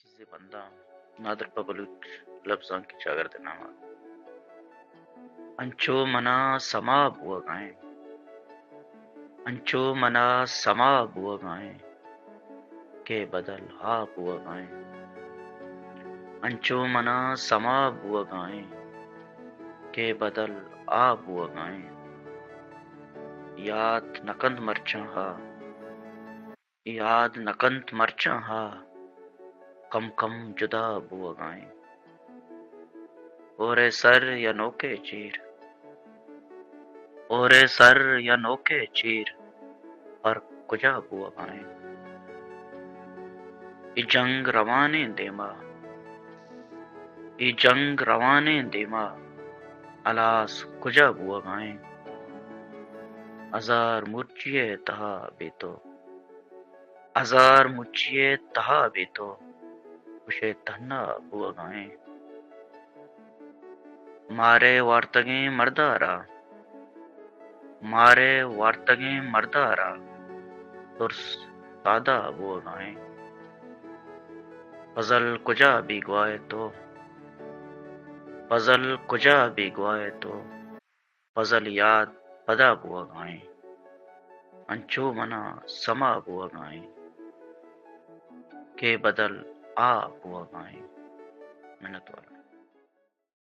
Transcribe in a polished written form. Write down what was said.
چیز بندہ نادر بلوچ لفظاں کی شاگرد نامہ انچو منا سما بوا گائیں انچو منا سما بوا گائیں کے بدل ہا بوا گائیں انچو منا سما بوا گائیں کے بدل آ بوا گائیں یاد نکند مرچاں ہا یاد نکند مرچاں ہا کم کم جدا بوا گائیں اورے سر یا نوکے چیر اورے سر یا نوکے چیر پر کجا بوا گائیں ای جنگ روانے دیما ای جنگ روانے دیما الاس کجا بوا گائیں ہزار مچیے تہا بیتو ہزار مچیے تہا بیتو کشے تہنا بوا گائیں مارے وارتگیں مردارا مارے وارتگیں مردارا ترس سادہ بوا گائیں فضل کجا بھی گوائے تو فضل کجا بھی گوائے تو فضل یاد پدا بوا گائیں انچو منا سما بوا گائیں کے بدل آ بوا گائیں منت والا